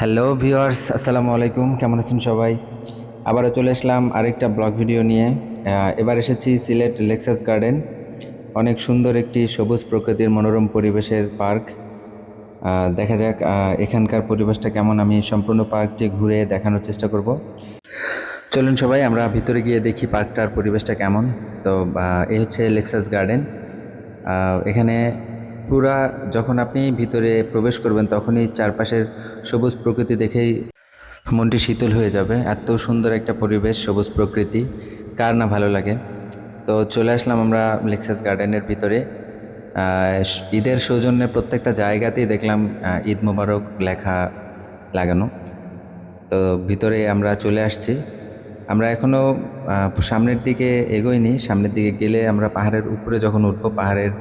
Hello viewers, আসসালামু আলাইকুম। কেমন আছেন সবাই? আবারও চলে আসলাম আরেকটা ব্লগ ভিডিও নিয়ে। এবার এসেছি সিলেট লেকসাস গার্ডেন। অনেক সুন্দর একটি সবুজ প্রকৃতির মনোরম পরিবেশের পার্ক। দেখা যাক এখানকার পরিবেশটা কেমন, আমি সম্পূর্ণ পার্কটি ঘুরে দেখানোর চেষ্টা করব। চলুন সবাই আমরা ভিতরে গিয়ে দেখি পার্কটার পরিবেশটা কেমন। তো এই হচ্ছে লেকসাস গার্ডেন। এখানে পুরা যখন আপনি ভিতরে প্রবেশ করবেন তখনই চারপাশের সবুজ প্রকৃতি দেখেই মনটি শীতল হয়ে যাবে। এত সুন্দর একটা পরিবেশ, সবুজ প্রকৃতি, কার না ভালো লাগে। তো চলে আসলাম আমরা লেক্সাস গার্ডেনের ভিতরে। ঈদের সৌজন্যে প্রত্যেকটা জায়গাতেই দেখলাম ঈদ মোবারক লেখা লাগানো। তো ভিতরে আমরা চলে আসছি। আমরা এখনো সামনের দিকে এগোইনি। সামনের দিকে গেলে আমরা পাহাড়ের উপরে যখন উঠবো, পাহাড়ের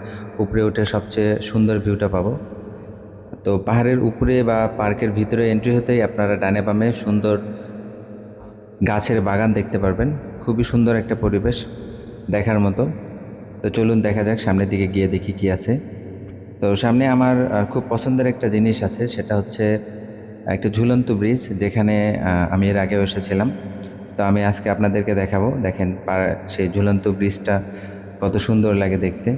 উপরে উঠে সবচেয়ে সুন্দর ভিউটা পাবো। তো পাহাড়ের উপরে বা পার্কের ভিতরে এন্ট্রি হতেই আপনারা ডানে বামে সুন্দর গাছের বাগান দেখতে পারবেন। খুবই সুন্দর একটা পরিবেশ, দেখার মতো। তো চলুন দেখা যাক, সামনের দিকে গিয়ে দেখি কি আছে। তো সামনে আমার খুব পছন্দের একটা জিনিস আছে, সেটা হচ্ছে একটা ঝুলন্ত ব্রিজ, যেখানে আমি এর আগেও এসেছিলাম। তো আমি আজকে আপনাদেরকে দেখাবো। দেখেন সেই ঝুলন্ত ব্রিজটা কত সুন্দর লাগে দেখতে।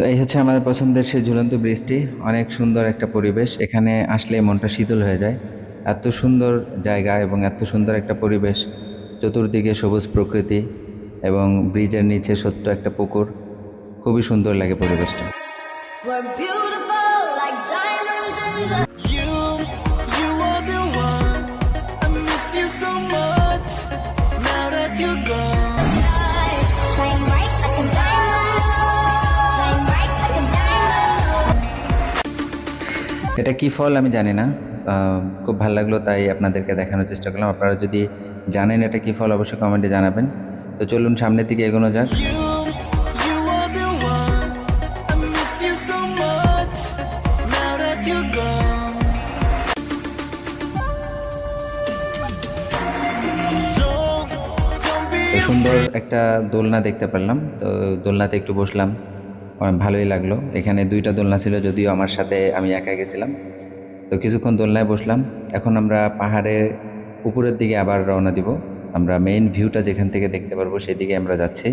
তো এই হচ্ছে আমার পছন্দের সেই ঝুলন্ত ব্রিজটি। অনেক সুন্দর একটা পরিবেশ, এখানে আসলে মনটা শীতল হয়ে যায়। এত সুন্দর জায়গা এবং এত সুন্দর একটা পরিবেশ, চতুর্দিকে সবুজ প্রকৃতি এবং ব্রিজের নিচে ছোট্ট একটা পুকুর। খুবই সুন্দর লাগে পরিবেশটা। We're beautiful like diamonds in the You are the one. I miss you so much. Now that you're gone. sky. Shine bright like a diamond. Shine bright like a diamond. এটা কি ফল আমি জানি না, খুব ভালো লাগলো তাই আপনাদেরকে দেখানোর চেষ্টা করলাম। আপনারা যদি জানেন এটা কি ফল, অবশ্যই কমেন্টে জানাবেন। তো চলুন সামনের দিকে এগোনো যাক। You are the one. I miss you so much. Now that you're gone. Don't be তো সুন্দর একটা দোলনা দেখতে পেলাম, তো দোলনাতে একটু বসলাম, আমার ভালোই লাগলো। এখানে দুইটা দোলনা ছিল, যদিও আমার সাথে আমি একা গেছিলাম। তো কিছুক্ষণ দোলনায় বসলাম। এখন আমরা পাহাড়ের উপরের দিকে আবার রওনা দিব। আমরা মেইন ভিউটা যেখান থেকে দেখতে পারবো সেদিকে আমরা যাচ্ছি।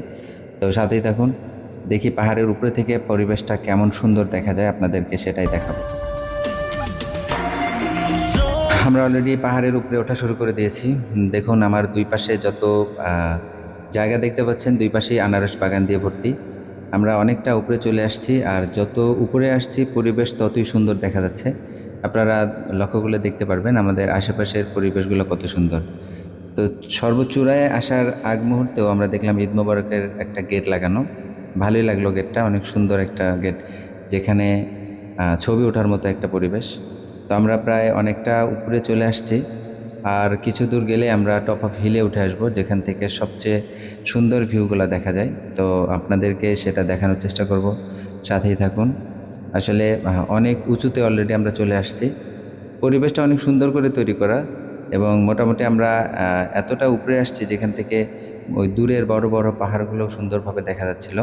তো সাথেই থাকুন, দেখি পাহাড়ের উপরে থেকে পরিবেশটা কেমন সুন্দর দেখা যায়, আপনাদেরকে সেটাই দেখাবো। আমরা অলরেডি পাহাড়ের উপরে ওঠা শুরু করে দিয়েছি। দেখুন আমার দুই পাশে যত জায়গা দেখতে পাচ্ছেন, দুই পাশেই আনারস বাগান দিয়ে ভর্তি। আমরা অনেকটা উপরে চলে আসছি, আর যত উপরে আসছি পরিবেশ ততই সুন্দর দেখা যাচ্ছে। আপনারা লক্ষ্য করলে দেখতে পারবেন আমাদের আশেপাশের পরিবেশগুলো কত সুন্দর। তো সর্বোচ্চূড়ায় আসার আগ মুহূর্তেও আমরা দেখলাম ঈদ মোবারকের একটা গেট লাগানো। ভালোই লাগলো গেটটা, অনেক সুন্দর একটা গেট, যেখানে ছবি ওঠার মতো একটা পরিবেশ। তো আমরা প্রায় অনেকটা উপরে চলে আসছি, আর কিছু দূর গেলে আমরা টপ অফ হিলে উঠে আসবো, যেখান থেকে সবচেয়ে সুন্দর ভিউগুলো দেখা যায়। তো আপনাদেরকে সেটা দেখানোর চেষ্টা করব, সাথেই থাকুন। আসলে অনেক উঁচুতে অলরেডি আমরা চলে আসছি। পরিবেশটা অনেক সুন্দর করে তৈরি করা, এবং মোটামুটি আমরা এতটা উপরে আসছি যেখান থেকে ওই দূরের বড় বড় পাহাড়গুলো সুন্দরভাবে দেখা যাচ্ছিল।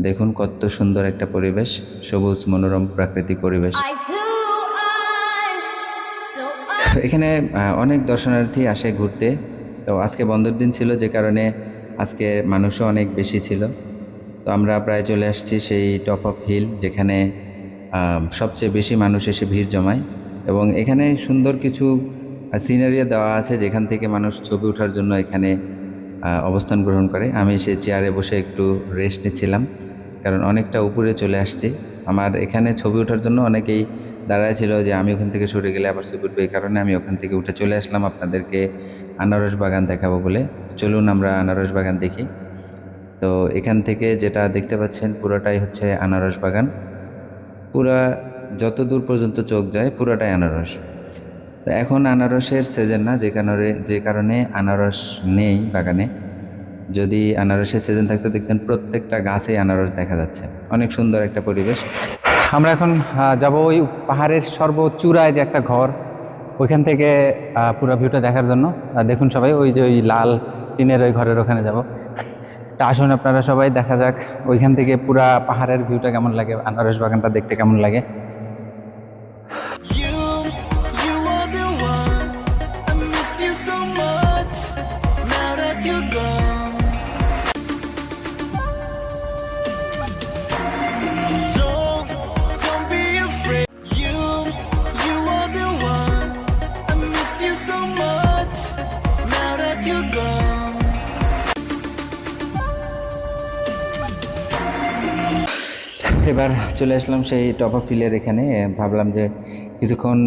দেখুন কত সুন্দর একটা পরিবেশ, সবুজ মনোরম প্রাকৃতিক পরিবেশ। Eye to eye. So এখানে অনেক দর্শনার্থী আসে ঘুরতে। তো আজকে বন্ধের দিন ছিল, যে কারণে আজকে মানুষও অনেক বেশি ছিল। তো আমরা প্রায় চলে আসছি সেই টপ অফ হিল, যেখানে সবচেয়ে বেশি মানুষ এসে ভিড় জমায়, এবং এখানে সুন্দর কিছু সিনারিও দেওয়া আছে, যেখান থেকে মানুষ ছবি ওঠার জন্য এখানে অবস্থান গ্রহণ করে। আমি সেই চেয়ারে বসে একটু রেস্ট নিচ্ছিলাম, কারণ অনেকটা উপরে চলে আসছি। আমার এখানে ছবি ওঠার জন্য অনেকেই দাঁড়ায় ছিল, যে আমি ওখান থেকে সরে গেলে আবার ছবি উঠবে, এই কারণে আমি ওখান থেকে উঠে চলে আসলাম আপনাদেরকে আনারস বাগান দেখাবো বলে। চলুন আমরা আনারস বাগান দেখি। তো এখান থেকে যেটা দেখতে পাচ্ছেন পুরোটাই হচ্ছে আনারস বাগান। পুরা যত দূর পর্যন্ত চোখ যায় পুরোটাই আনারস। তো এখন আনারসের সিজন না, যে কারণে আনারস নেই বাগানে। যদি আনারসের সিজন থাকতো দেখতেন প্রত্যেকটা গাছেই আনারস দেখা যাচ্ছে। অনেক সুন্দর একটা পরিবেশ। আমরা এখন যাব ওই পাহাড়ের সর্বোচ্চূড়ায় যে একটা ঘর, ওইখান থেকে পুরো ভিউটা দেখার জন্য। দেখুন সবাই, ওই যে ওই লাল টিনের ওই ঘরের ওখানে যাব। তা আসুন আপনারা সবাই, দেখা যাক ওইখান থেকে পুরা পাহাড়ের ভিউটা কেমন লাগে, আনারস বাগানটা দেখতে কেমন লাগে। You, you are the one. I miss you so much. Now that you're gone. Don't be afraid. You are the one. I miss you so much. Now that you're gone. এবার চলে আসলাম সেই টপ অফ হিলের এখানে। ভাবলাম যে কিছুক্ষণ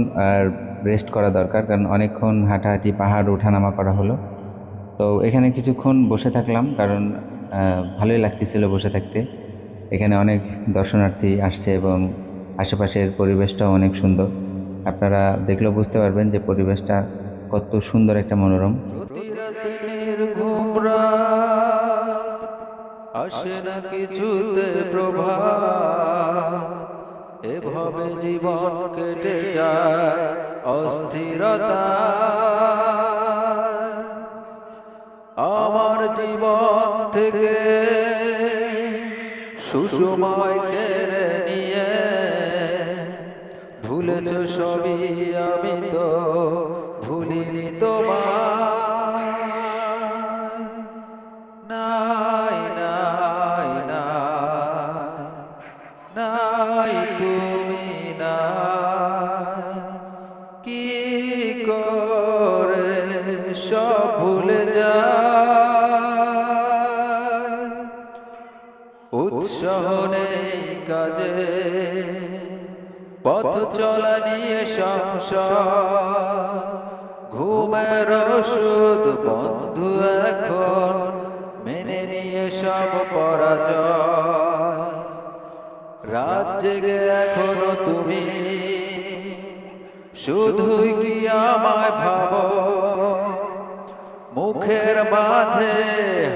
rest করা দরকার, কারণ অনেকক্ষণ হাঁটাহাঁটি পাহাড় ওঠানামা করা হলো। তো এখানে কিছুক্ষণ বসে থাকলাম, কারণ ভালোই লাগতেছিল বসে থাকতে। এখানে অনেক দর্শনার্থী আসছে এবং আশেপাশের পরিবেশটাও অনেক সুন্দর। আপনারা দেখলেও বুঝতে পারবেন যে পরিবেশটা কত সুন্দর একটা মনোরম। প্রতি রাতে নির্ঘুম রাত, আসে না কিছুতে প্রভাত, এভাবে জীবন কেটে যায় অস্থিরতা। আমার জীবন থেকে সুসময় কেড়ে নিয়ে ভুলেছ সবই, আমি তো ভুলিনি তোমায়। নাই নাই নাই নাই তুমি নাই, কি করে সব ভুলে যায়। উৎসাহ নেই কাজে, পথ চলা নিয়ে সংসার, ঘুমের ওষুধ বন্ধু এখন মেনে নিয়ে সব পরাজয়। রাত জেগে এখনো তুমি শুধুই কি আমায় ভাবো, মুখের মাঝে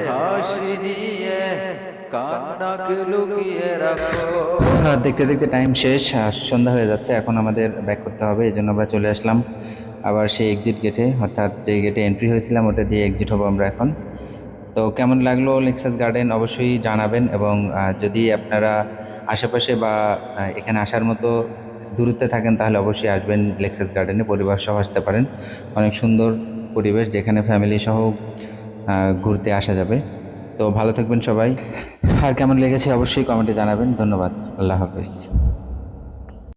হাসি নিয়ে কান্নাকে লুকিয়ে রাখো। দেখতে দেখতে টাইম শেষ, সন্ধ্যা হয়ে যাচ্ছে, এখন আমাদের ব্যাক করতে হবে। এই জন্য আমরা চলে আসলাম আবার সেই এক্সিট গেটে, অর্থাৎ যে গেটে এন্ট্রি হয়েছিলাম ওটা দিয়ে এক্সিট হবো আমরা এখন। তো কেমন লাগলো লেক্সাস গার্ডেন অবশ্যই জানাবেন, এবং যদি আপনারা আশেপাশে বা এখানে আসার মতো দূরত্বে থাকেন তাহলে অবশ্যই আসবেন লেক্সাস গার্ডেনে, পরিবার সহ আসতে পারেন। অনেক সুন্দর পরিবেশ, যেখানে ফ্যামিলি সহ ঘুরতে আসা যাবে। তো ভালো থাকবেন সবাই, আর কেমন লেগেছে অবশ্যই কমেন্টে জানাবেন। ধন্যবাদ, আল্লাহ হাফেজ।